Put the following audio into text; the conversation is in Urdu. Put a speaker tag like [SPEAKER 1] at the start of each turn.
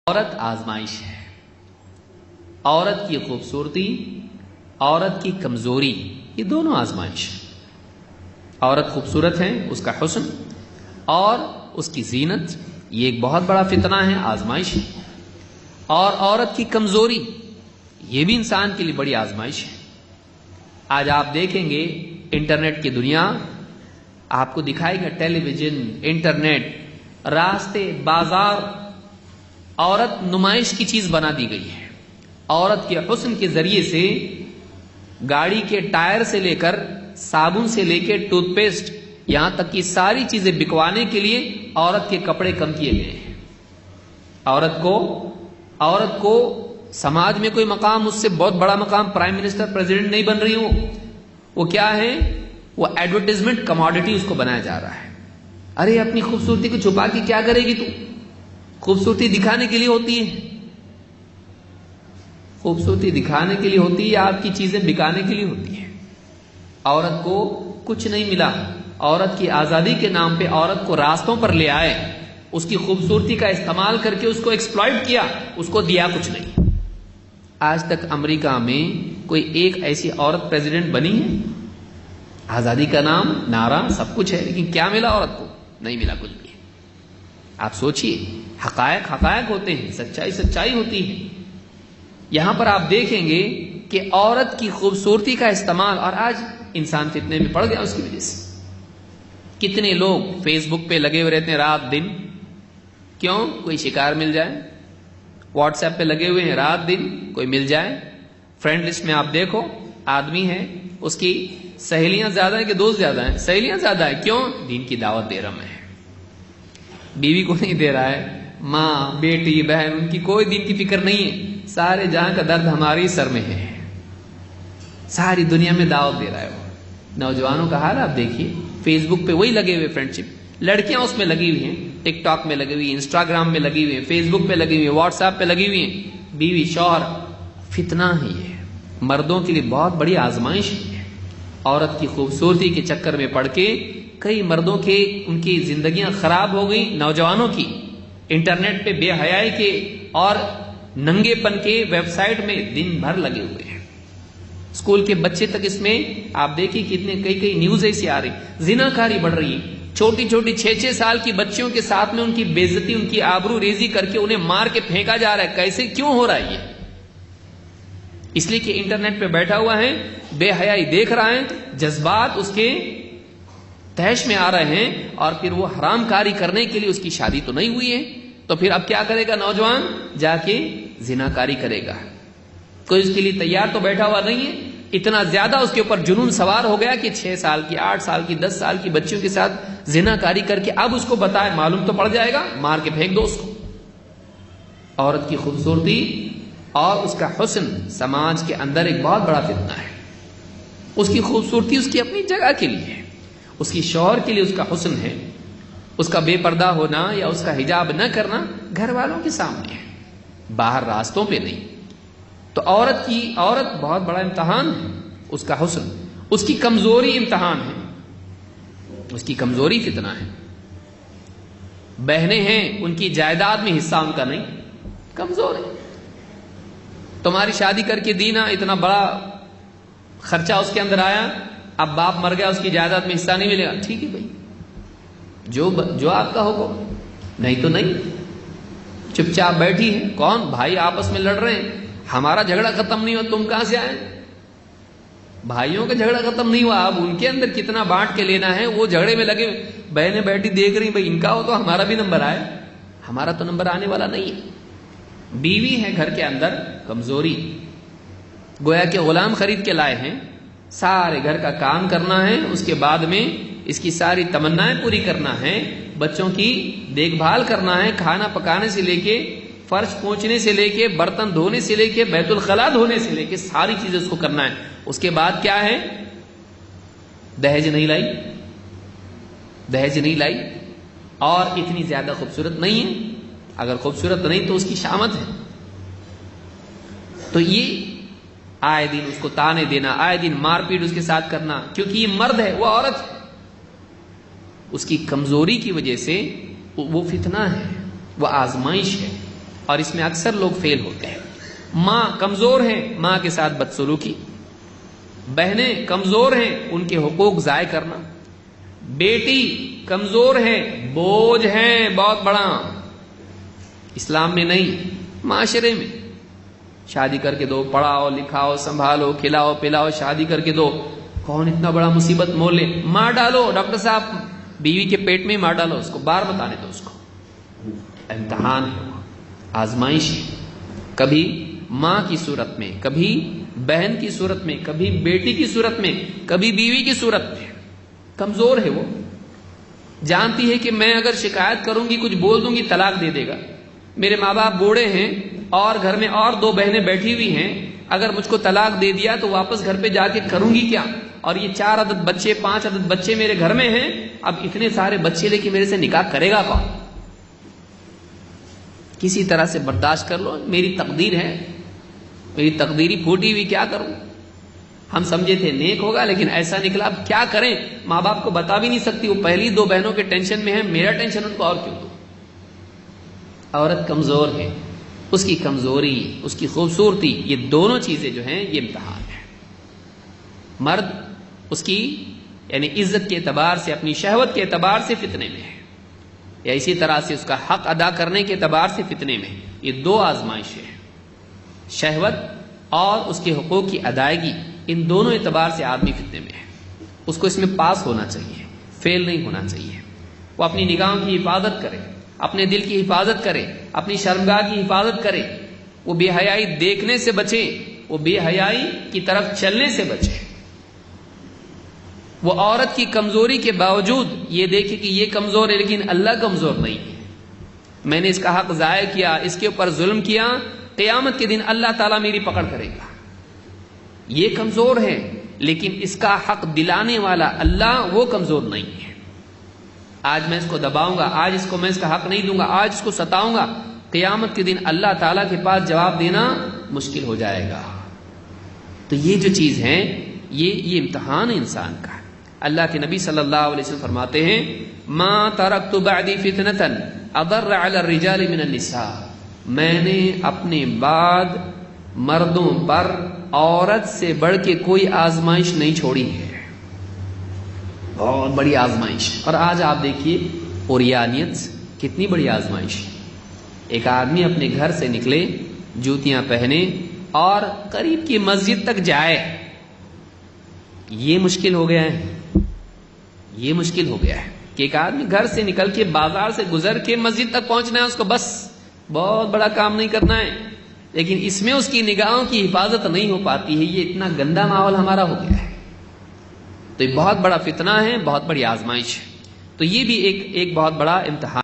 [SPEAKER 1] عورت آزمائش ہے. عورت کی خوبصورتی، عورت کی کمزوری، یہ دونوں آزمائش ہیں. عورت خوبصورت ہے، اس کا حسن اور اس کی زینت، یہ ایک بہت بڑا فتنہ ہے، آزمائش ہے. اور عورت کی کمزوری، یہ بھی انسان کے لیے بڑی آزمائش ہے. آج آپ دیکھیں گے انٹرنیٹ کی دنیا آپ کو دکھائے گا، ٹیلی ویژن، انٹرنیٹ، راستے، بازار، عورت نمائش کی چیز بنا دی گئی ہے. عورت کے حسن کے ذریعے سے گاڑی کے ٹائر سے لے کر صابن سے لے کے ٹوتھ پیسٹ، یہاں تک کہ ساری چیزیں بکوانے کے لیے عورت کے کپڑے کم کیے گئے ہیں. عورت کو سماج میں کوئی مقام، اس سے بہت بڑا مقام، پرائم منسٹر، پریزیڈنٹ نہیں بن رہی وہ کیا ہے؟ وہ ایڈورٹائزمنٹ کموڈٹی اس کو بنایا جا رہا ہے. ارے اپنی خوبصورتی کو چھپا کے کیا کرے گی تو؟ خوبصورتی دکھانے کے لیے ہوتی ہے، خوبصورتی دکھانے کے لیے ہوتی ہے، آپ کی چیزیں بکانے کے لیے ہوتی ہیں. عورت کو کچھ نہیں ملا. عورت کی آزادی کے نام پہ عورت کو راستوں پر لے آئے، اس کی خوبصورتی کا استعمال کر کے اس کو ایکسپلائٹ کیا، اس کو دیا کچھ نہیں. آج تک امریکہ میں کوئی ایک ایسی عورت پریزیڈنٹ بنی ہے؟ آزادی کا نام، نعرہ، سب کچھ ہے، لیکن کیا ملا عورت کو؟ نہیں ملا کچھ بھی. آپ سوچئے، حقائق حقائق ہوتے ہیں، سچائی سچائی ہوتی ہے. یہاں پر آپ دیکھیں گے کہ عورت کی خوبصورتی کا استعمال، اور آج انسان فتنے میں پڑ گیا اس کی وجہ سے. کتنے لوگ فیس بک پہ لگے ہوئے رہتے ہیں رات دن، کیوں؟ کوئی شکار مل جائے. واٹس ایپ پہ لگے ہوئے ہیں رات دن، کوئی مل جائے. فرینڈ لسٹ میں آپ دیکھو، آدمی ہے، اس کی سہیلیاں زیادہ ہیں کہ دوست زیادہ ہیں؟ سہیلیاں زیادہ ہیں. کیوں؟ دین کی دعوت دے رہا میں. بیوی کو نہیں دے رہا ہے، ماں، بیٹی، بہن، ان کی کوئی دین کی فکر نہیں ہے. سارے جہاں کا درد ہماری سر میں ہے، ساری دنیا میں دعوت دے رہا ہے وہ. نوجوانوں کا حال آپ دیکھیے، فیس بک پہ وہی لگے ہوئے فرینڈ شپ، لڑکیاں اس میں لگی ہوئی ہیں، ٹک ٹاک میں لگی ہوئی ہیں، انسٹاگرام میں لگی ہوئی ہیں، فیس بک پہ لگی ہوئی ہیں، واٹس ایپ پہ لگی ہوئی ہیں. بیوی شوہر، فتنہ ہے یہ. مردوں کے لیے بہت بڑی آزمائش ہے. عورت کی خوبصورتی کے چکر میں پڑ کے کئی مردوں کے، ان کی زندگیاں خراب ہو گئی. نوجوانوں کی انٹرنیٹ پہ بے حیائی کے اور ننگے پن کے ویب سائٹ میں دن بھر لگے ہوئے ہیں. اسکول کے بچے تک اس میں آپ دیکھیں کتنے کئی نیوز ایسی آ رہی. زناکاری بڑھ رہی ہے. چھوٹی چھوٹی 6-6 سال کی بچیوں کے ساتھ میں ان کی بے عزتی، ان کی آبرو ریزی کر کے انہیں مار کے پھینکا جا رہا ہے. کیسے، کیوں ہو رہا ہے یہ؟ اس لیے کہ انٹرنیٹ پہ بیٹھا ہوا ہے، بے حیائی دیکھ رہا ہے، جذبات اس کے تہش میں آ رہے ہیں، اور پھر وہ حرام کاری کرنے کے لیے، اس کی شادی تو نہیں ہوئی ہے، تو پھر اب کیا کرے گا نوجوان؟ جا کے زناکاری کرے گا. کوئی اس کے لیے تیار تو بیٹھا ہوا نہیں ہے. اتنا زیادہ اس کے اوپر جنون سوار ہو گیا کہ 6 سال کی، 8 سال کی، 10 سال کی بچیوں کے ساتھ زناکاری کر کے اب اس کو بتائے، معلوم تو پڑ جائے گا، مار کے پھینک دو اس کو. عورت کی خوبصورتی اور اس کا حسن سماج کے اندر ایک بہت بڑا فتنہ ہے. اس کی خوبصورتی اس کی اپنی جگہ کے لیے ہے، اس کی شوہر کے لیے اس کا حسن ہے. اس کا بے پردہ ہونا یا اس کا حجاب نہ کرنا گھر والوں کے سامنے ہے، باہر راستوں پہ نہیں. تو عورت بہت بڑا امتحان ہے. اس کا حسن، اس کی کمزوری امتحان ہے، اس کی کمزوری فتنہ ہے. بہنیں ہیں، ان کی جائیداد میں حصہ ان کا نہیں، کمزور ہے. تمہاری شادی کر کے دینا، اتنا بڑا خرچہ اس کے اندر آیا، اب باپ مر گیا، اس کی جائیداد میں حصہ نہیں ملے گا. ٹھیک ہے بھائی، جو آپ کا حکم، نہیں تو نہیں. چپ چاپ بیٹھی ہے. کون؟ بھائی آپس میں لڑ رہے ہیں، ہمارا جھگڑا ختم نہیں ہوا، تم کہاں سے آئے؟ بھائیوں کا جھگڑا ختم نہیں ہوا، اب ان کے اندر کتنا بانٹ کے لینا ہے، وہ جھگڑے میں لگے. بہنیں بیٹھی دیکھ رہی، بھائی ان کا ہو تو ہمارا بھی نمبر آئے. ہمارا تو نمبر آنے والا نہیں ہے. بیوی ہے گھر کے اندر، کمزوری، گویا کہ غلام خرید کے لائے ہیں. سارے گھر کا کام کرنا ہے، اس کے بعد میں اس کی ساری تمنائیں پوری کرنا ہے، بچوں کی دیکھ بھال کرنا ہے، کھانا پکانے سے لے کے، فرش پونچھنے سے لے کے، برتن دھونے سے لے کے، بیت الخلا دھونے سے لے کے، ساری چیزیں اس کو کرنا ہے. اس کے بعد کیا ہے؟ دہیج نہیں لائی، دہیج نہیں لائی، اور اتنی زیادہ خوبصورت نہیں ہے. اگر خوبصورت نہیں تو اس کی شامت ہے. تو یہ آئے دن اس کو تانے دینا، آئے دن مار پیٹ اس کے ساتھ کرنا، کیونکہ یہ مرد ہے، وہ عورت ہے. اس کی کمزوری کی وجہ سے وہ فتنہ ہے، وہ آزمائش ہے. اور اس میں اکثر لوگ فیل ہوتے ہیں. ماں کمزور ہیں، ماں کے ساتھ بدسلوکی، بہنیں کمزور ہیں، ان کے حقوق ضائع کرنا، بیٹی کمزور ہے، بوجھ ہے بہت بڑا. اسلام میں نہیں، معاشرے میں. شادی کر کے دو، پڑھاؤ لکھاؤ سنبھالو کھلاؤ پلاؤ، شادی کر کے دو. کون اتنا بڑا مصیبت مول لے؟ مار ڈالو. ڈاکٹر صاحب بیوی کے پیٹ میں مار ڈالو اس کو، بار بتانے دو اس کو. امتحان ہے، آزمائش ہے. کبھی ماں کی صورت میں، کبھی بہن کی صورت میں، کبھی بیٹی کی صورت میں، کبھی بیوی کی صورت میں. کمزور ہے، وہ جانتی ہے کہ میں اگر شکایت کروں گی، کچھ بول دوں گی، طلاق دے دے گا. میرے ماں باپ بوڑھے ہیں اور گھر میں اور 2 بہنیں بیٹھی ہوئی ہیں، اگر مجھ کو طلاق دے دیا تو واپس گھر پہ جا کے کروں گی کیا؟ اور یہ 4 عدد بچے 5 عدد بچے میرے گھر میں ہیں، اب اتنے سارے بچے لے کے میرے سے نکاح کرے گا کون؟ کسی طرح سے برداشت کر لو، میری تقدیر ہے، میری تقدیری پھوٹی ہوئی، کیا کروں؟ ہم سمجھے تھے نیک ہوگا لیکن ایسا نکلا. اب کیا کریں؟ ماں باپ کو بتا بھی نہیں سکتی، وہ پہلی 2 بہنوں کے ٹینشن میں ہیں، میرا ٹینشن ان کو اور کیوں دوں؟ عورت کمزور ہے، اس کی کمزوری، اس کی خوبصورتی، یہ دونوں چیزیں جو ہیں یہ امتحان ہے. مرد اس کی یعنی عزت کے اعتبار سے، اپنی شہوت کے اعتبار سے فتنے میں ہے، یا اسی طرح سے اس کا حق ادا کرنے کے اعتبار سے فتنے میں ہے. یہ 2 آزمائشیں ہیں، شہوت اور اس کے حقوق کی ادائیگی. ان دونوں اعتبار سے آدمی فتنے میں ہے. اس کو اس میں پاس ہونا چاہیے، فیل نہیں ہونا چاہیے. وہ اپنی نگاہوں کی حفاظت کرے، اپنے دل کی حفاظت کرے، اپنی شرمگاہ کی حفاظت کرے. وہ بے حیائی دیکھنے سے بچے، وہ بے حیائی کی طرف چلنے سے بچے. وہ عورت کی کمزوری کے باوجود یہ دیکھے کہ یہ کمزور ہے لیکن اللہ کمزور نہیں ہے. میں نے اس کا حق ضائع کیا، اس کے اوپر ظلم کیا، قیامت کے دن اللہ تعالیٰ میری پکڑ کرے گا. یہ کمزور ہے لیکن اس کا حق دلانے والا اللہ، وہ کمزور نہیں ہے. آج میں اس کو دباؤں گا، آج اس کو میں اس کا حق نہیں دوں گا، آج اس کو ستاؤں گا، قیامت کے دن اللہ تعالیٰ کے پاس جواب دینا مشکل ہو جائے گا. تو یہ جو چیز ہے یہ امتحان ہے انسان کا. اللہ کے نبی صلی اللہ علیہ وسلم فرماتے ہیں ما ترکت بعدی فتنة اضر علی الرجال من النساء. میں نے اپنے بعد مردوں پر عورت سے بڑھ کے کوئی آزمائش نہیں چھوڑی ہے. بہت بڑی آزمائش. اور آج آپ دیکھیے اوریانیت کتنی بڑی آزمائش. ایک آدمی اپنے گھر سے نکلے، جوتیاں پہنے اور قریب کی مسجد تک جائے، یہ مشکل ہو گیا ہے. یہ مشکل ہو گیا ہے کہ ایک آدمی گھر سے نکل کے بازار سے گزر کے مسجد تک پہنچنا ہے اس کو، بس بہت بڑا کام نہیں کرنا ہے، لیکن اس میں اس کی نگاہوں کی حفاظت نہیں ہو پاتی ہے. یہ اتنا گندا ماحول ہمارا ہو گیا ہے. تو یہ بہت بڑا فتنہ ہے، بہت بڑی آزمائش ہے. تو یہ بھی ایک بہت بڑا امتحان